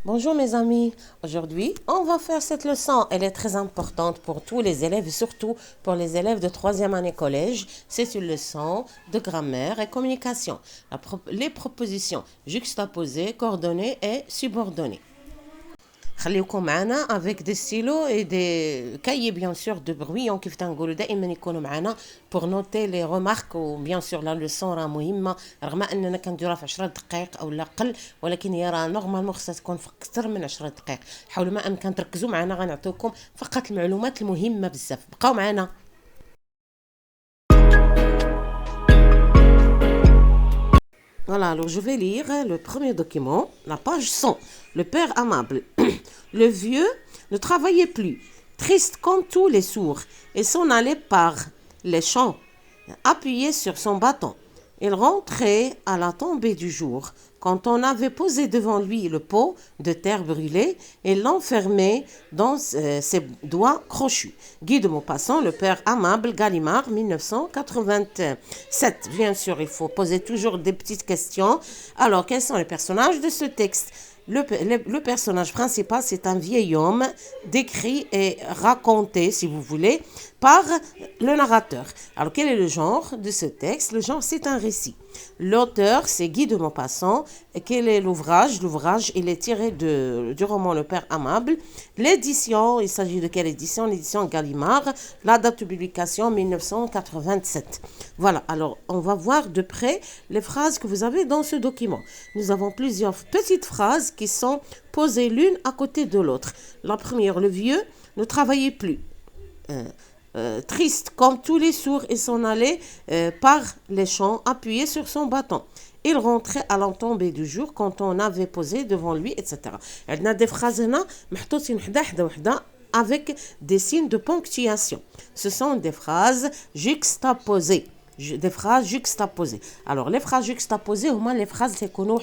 Bonjour mes amis, aujourd'hui on va faire cette leçon, elle est très importante pour tous les élèves, surtout pour les élèves de 3e année collège. C'est une leçon de grammaire et communication, les propositions juxtaposées, coordonnées et subordonnées. خليكم معنا avec des stylos et des cahiers bien sûr de bruit كيف تنقولوا دائما يكونوا معنا pour noter les remarques و bien sûr la leçon راه مهمه رغم اننا كنديروها في 10 دقائق او لا اقل ولكن هي راه نورمالمون خصها تكون في اكثر من 10 دقائق. حاولوا ما امكن تركزوا معنا غنعطيوكم فقط المعلومات المهمه بزاف. بقاو معنا. Voilà, alors je vais lire le premier document, la page 100. Le père amable. Le vieux ne travaillait plus, triste comme tous les sourds, et s'en allait par les champs, appuyé sur son bâton. Il rentrait à la tombée du jour. Quand on avait posé devant lui le pot de terre brûlée, il l'enfermait dans ses doigts crochus. Guy de Maupassant, le père amable, Gallimard, 1987. Bien sûr, il faut poser toujours des petites questions. Alors, quels sont les personnages de ce texte ? Le personnage principal, c'est un vieil homme décrit et raconté, si vous voulez, par le narrateur. Alors, quel est le genre de ce texte ? Le genre, c'est un récit. L'auteur, c'est Guy de Maupassant. Et quel est l'ouvrage ? L'ouvrage, il est tiré du roman Le Père Amable. L'édition, il s'agit de quelle édition ? L'édition Gallimard. La date de publication, 1987. Voilà, alors on va voir de près les phrases que vous avez dans ce document. Nous avons plusieurs petites phrases qui sont posées l'une à côté de l'autre. La première, le vieux ne travaillait plus. Triste comme tous les sourds, il s'en allait par les champs, appuyé sur son bâton. Il rentrait à la tombée du jour quand on avait posé devant lui, etc. On a des phrases avec des signes de ponctuation. Ce sont des phrases juxtaposées. Des phrases juxtaposées. Alors les phrases juxtaposées, au moins les phrases c'est qu'on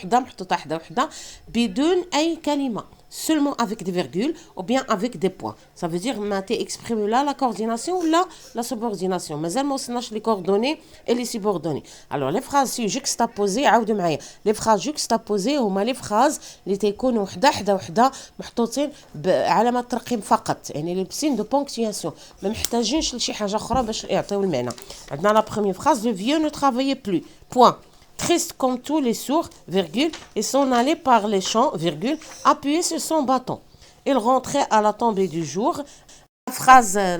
بدون أي كلمة. Seulement avec des virgules ou bien avec des points. Ça veut dire que exprimer là la coordination ou là la subordination. Mais elles ne les coordonnées et les subordonnées. Alors les phrases juxtaposées, les phrases juxtaposées هما les phrases اللي تيكونوا وحده محطوطين بعلامة ترقيم فقط. يعني les signes de ponctuation. ما محتاجينش لشي حاجة أخرى باش يعطيو المعنى. عندنا la première phrase, le vieux ne travaillait plus. Point. Triste comme tous les sourds, virgule, et s'en allait par les champs, virgule, appuyé sur son bâton. Il rentrait à la tombée du jour.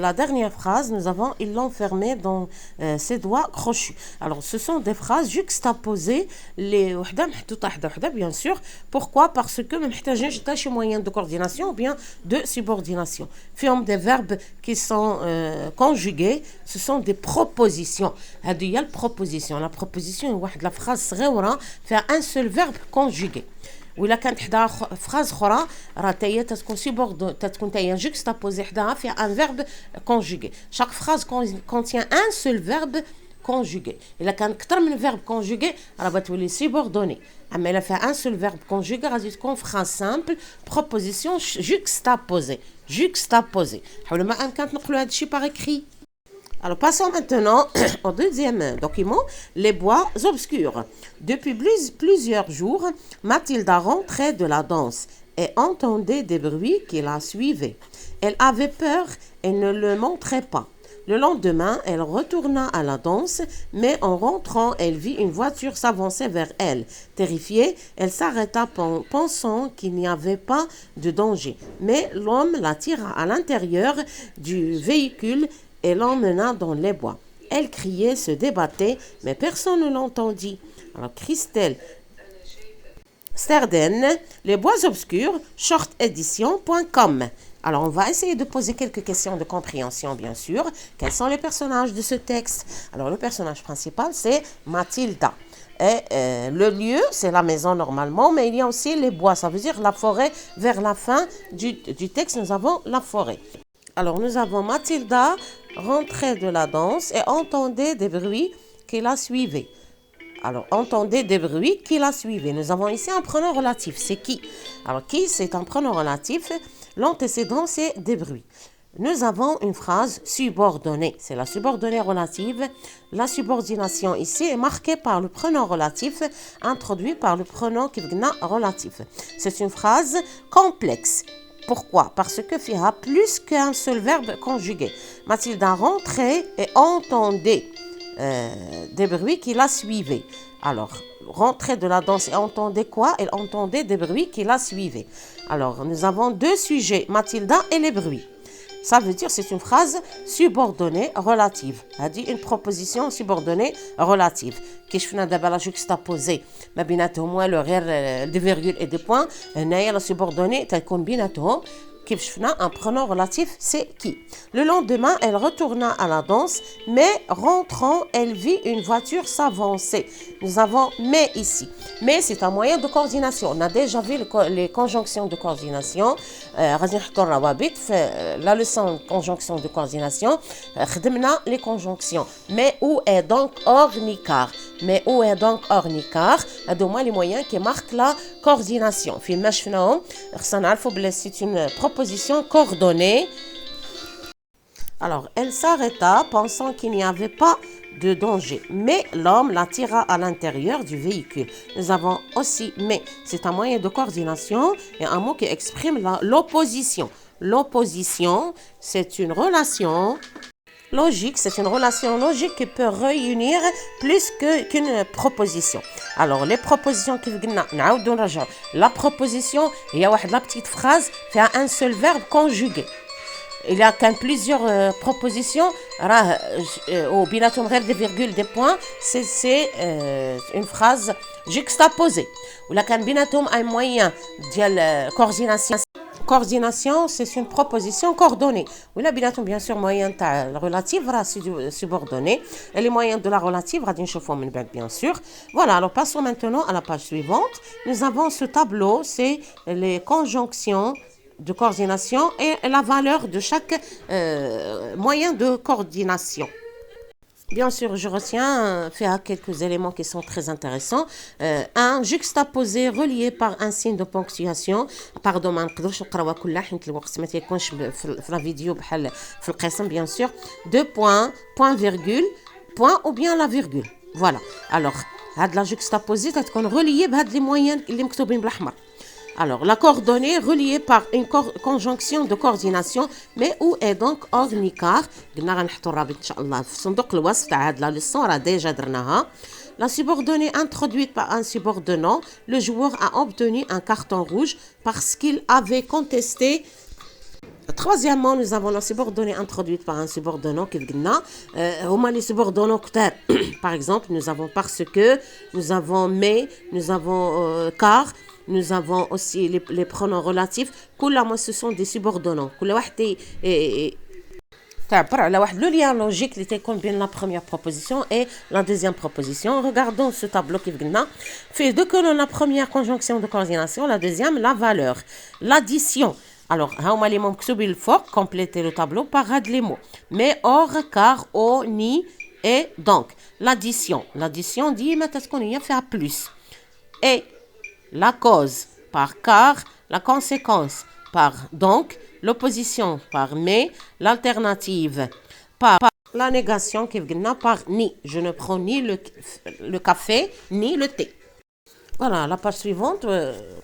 La dernière phrase, nous avons, il l'enfermait dans ses doigts crochus. Alors, ce sont des phrases juxtaposées, les bien sûr. Pourquoi ? Parce que nous avons moyens de coordination ou bien de subordination. Forme des verbes qui sont conjugués, ce sont des propositions. Il y a la proposition. La proposition, la phrase fait un seul verbe conjugué. ولا كانت حدا فراز اخرى راه تاهي تكون تاهي juxtaposée حداها فيها un verbe conjugué. Chaque phrase contient un seul verbe conjugué. الا كان اكثر من verbe conjugué راه بتولي subordonné. اما الا فيها un seul verbe conjugué غادي تكون phrase simple proposition juxtaposée. حاولوا ما امكن تنقلوا هذا الشيء par écrit. Alors, passons maintenant au deuxième document, les bois obscurs. Depuis plusieurs jours, Mathilda rentrait de la danse et entendait des bruits qui la suivaient. Elle avait peur et ne le montrait pas. Le lendemain, elle retourna à la danse, mais en rentrant, elle vit une voiture s'avancer vers elle. Terrifiée, elle s'arrêta pensant qu'il n'y avait pas de danger. Mais l'homme la tira à l'intérieur du véhicule et l'emmena dans les bois. Elle criait, se débattait, mais personne ne l'entendit. Alors, Christelle Sterden, Les bois obscurs, shortedition.com. Alors, on va essayer de poser quelques questions de compréhension, bien sûr. Quels sont les personnages de ce texte ? Alors, le personnage principal, c'est Mathilda. Et le lieu, c'est la maison normalement, mais il y a aussi les bois. Ça veut dire la forêt. Vers la fin du texte, nous avons la forêt. Alors, nous avons Mathilda rentrait de la danse et entendait des bruits qui la suivaient. Alors, entendez des bruits qui la suivaient. Nous avons ici un pronom relatif. C'est qui ? Alors, qui, c'est un pronom relatif. L'antécédent, c'est des bruits. nous avons une phrase subordonnée. C'est la subordonnée relative. La subordination ici est marquée par le pronom relatif introduit par le pronom relatif. C'est une phrase complexe. Pourquoi? Parce que il y a plus qu'un seul verbe conjugué. Mathilde a rentré et entendait des bruits qui la suivaient. Alors, rentrer de la danse et entendait quoi? Elle entendait des bruits qui la suivaient. Alors, nous avons deux sujets, Mathilda et les bruits. Ça veut dire c'est une phrase subordonnée relative. Elle dit une proposition subordonnée relative. كيش فينا دابا لا juxtaposé ما بيناتهم والو غير des virgules et des points. هنايا لا subordonnée تكون بيناتهم. Un pronom relatif, c'est qui? Le lendemain, elle retourna à la danse, mais rentrant, elle vit une voiture s'avancer. Nous avons mais ici. Mais c'est un moyen de coordination. On a déjà vu les conjonctions de coordination. La leçon de conjonction de coordination, les conjonctions. Mais où est donc ornicar? Mais où est donc ornicar? Les moyens qui marquent la coordination. C'est une proposition coordonnée. Alors, elle s'arrêta pensant qu'il n'y avait pas de danger. Mais l'homme la tira à l'intérieur du véhicule. Nous avons aussi mais. C'est un moyen de coordination et un mot qui exprime l'opposition. L'opposition, c'est une relation logique, c'est une relation logique qui peut réunir plus qu'une proposition. Alors, les propositions qui la proposition, il y a la petite phrase qui a un seul verbe conjugué. Il y a quand plusieurs propositions, au binatum des virgules, des points, c'est une phrase juxtaposée. Ou la quand binatum un moyen de coordination. Coordination, c'est une proposition coordonnée. Oui, la binatum, bien sûr, moyen relative, subordonnée. Et les moyens de la relative, bien sûr. Voilà, alors passons maintenant à la page suivante. Nous avons ce tableau, c'est les conjonctions de coordination et la valeur de chaque moyen de coordination. Bien sûr, je retiens quelques éléments qui sont très intéressants. Un juxtaposé relié par un signe de ponctuation. Pardon, ما نقدرش نقراوها كلها حيت الوقت ما تيكونش في la vidéo بحال في القسم bien sûr. Deux points, point virgule, point ou bien la virgule. Voilà. Alors, هاد la juxtaposé تكون reliée بهاد les moyens اللي مكتوبين بالأحمر. Alors, la coordonnée reliée par une conjonction de coordination, mais où est donc ornicar? La subordonnée introduite par un subordonnant, le joueur a obtenu un carton rouge parce qu'il avait contesté. Troisièmement, nous avons la subordonnée introduite par un subordonnant qui les subordonnants par exemple, nous avons parce que, nous avons mais, nous avons car, nous avons aussi les pronoms relatifs. Ce sont des subordonnants. Le lien logique qui combine la première proposition et la deuxième proposition. Regardons ce tableau qui fait deux colonnes, la première conjonction de coordination, la deuxième la valeur, l'addition. Alors, il faut compléter le tableau par les mots. Mais, or, car, au, ni, et donc. L'addition. L'addition dit, mais est-ce qu'on y a fait à plus? Et la cause par car, la conséquence par donc, l'opposition par mais, l'alternative par la négation qui vient par ni. Je ne prends ni le café ni le thé. Voilà, la page suivante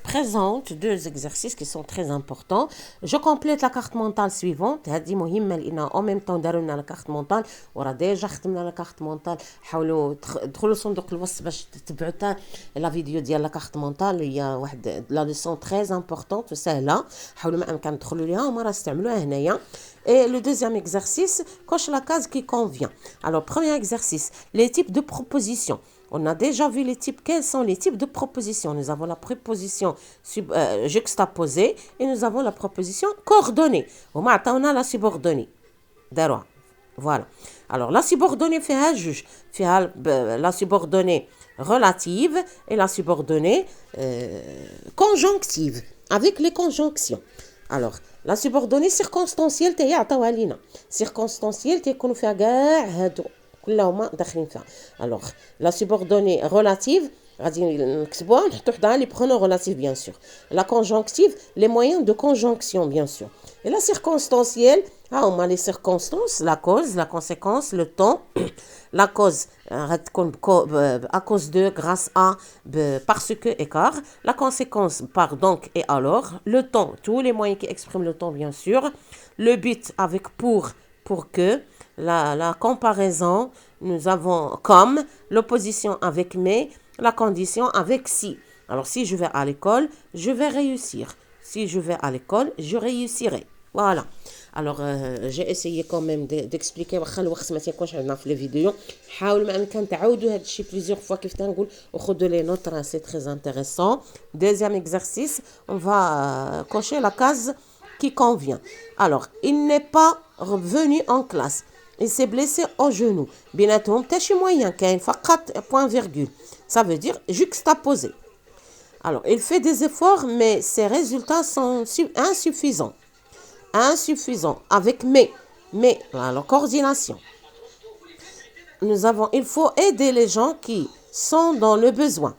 présente deux exercices qui sont très importants. Je complète la carte mentale suivante. En même temps دارونا la carte mentale ورا déjà ختمنا la carte mentale. حاولوا تدخلوا صندوق الوصف باش تتبعوا حتى la vidéo ديال la carte mentale. Il y a واحد la leçon très importante سهله. حاولوا ما امكن تدخلوا ليها وما راه استعملوها هنايا. Et le deuxième exercice, coche la case qui convient. Alors, premier exercice, les types de propositions. On a déjà vu les types. Quels sont les types de propositions? Nous avons la préposition juxtaposée et nous avons la proposition coordonnée. On a la subordonnée. Voilà. Alors, la subordonnée fait un juge. Fait la subordonnée relative et la subordonnée conjonctive. Avec les conjonctions. Alors, la subordonnée circonstancielle تاهي عطاوها علينا. Circonstancielle تيكونوا فيها كاع هادو كلهما داخلين فيها. Alors, la subordonnée relative غادي نكتبوها نحطوا حداها les pronoms relatifs bien sûr. La conjonctive, les moyens de conjonction bien sûr. Et la circonstancielle, ها هما لي سيركونستانس لا كوز لا كونسيكونس لو طون لا كوز غتكون à cause de grâce à parce que écart la conséquence par donc et alors le temps tous les moyens qui expriment le temps bien sûr le but avec pour que la comparaison nous avons comme l'opposition avec mais la condition avec si alors si je vais à l'école je vais réussir si je vais à l'école je réussirai voilà alors j'ai essayé quand même d'expliquer واخا الوقت ما تيكونش عندنا في لي فيديو حاولوا ما امكن تعاودوا هذا الشيء plusieurs fois كيف تنقول وخذوا لي نوت راه c'est très intéressant deuxième exercice on va cocher la case qui convient alors il n'est pas revenu en classe il s'est blessé au genou بيناتهم حتى شي moyen كاين فقط point virgule ça veut dire juxtaposer alors il fait des efforts mais ses résultats sont insuffisants avec mais alors coordination nous avons il faut aider les gens qui sont dans le besoin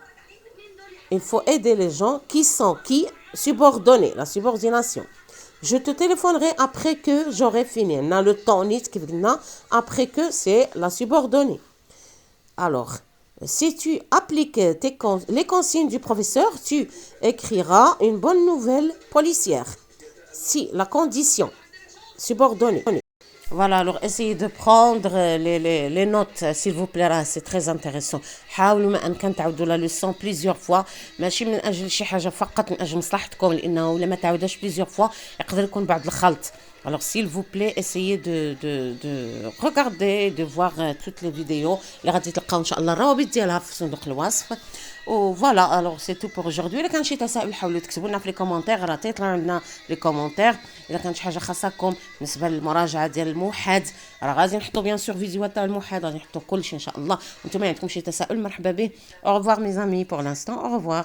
il faut aider les gens qui subordonnés la subordination je te téléphonerai après que j'aurai fini on a le temps après que c'est la subordonnée alors si tu appliques les consignes du professeur tu écriras une bonne nouvelle policière si la condition subordonnée. Voilà, alors essayez de prendre les notes, s'il vous plaît, c'est très intéressant. حاولوا ما أمكن تعودوا la leçon plusieurs fois ماشي من أجل شي حاجة فقط من أجل مصلحتكم لأنه لما تعودوش plusieurs fois يقدر يكون بعض الخلط. Alors s'il vous plaît, essayez de regarder, de voir toutes les vidéos. اللي غادي تلقاو إن شاء الله الروابط ديالها في صندوق الوصف. وفوالا alors c'est tout pour aujourd'hui. إلا كان شي تساؤل حاولوا تكتبوا لنا في لي كومونتير راه تيطلع عندنا لي كومونتير. إلا كانت شي حاجة خاصكم بالنسبة للمراجعة ديال الموحد راه غادي نحطوا بيان سور فيديوهات تاع الموحد غادي نحطوا كلشي إن شاء الله. وانتم عندكم شي تساؤل مرحبا به. Au revoir mes amis pour l'instant. Au revoir.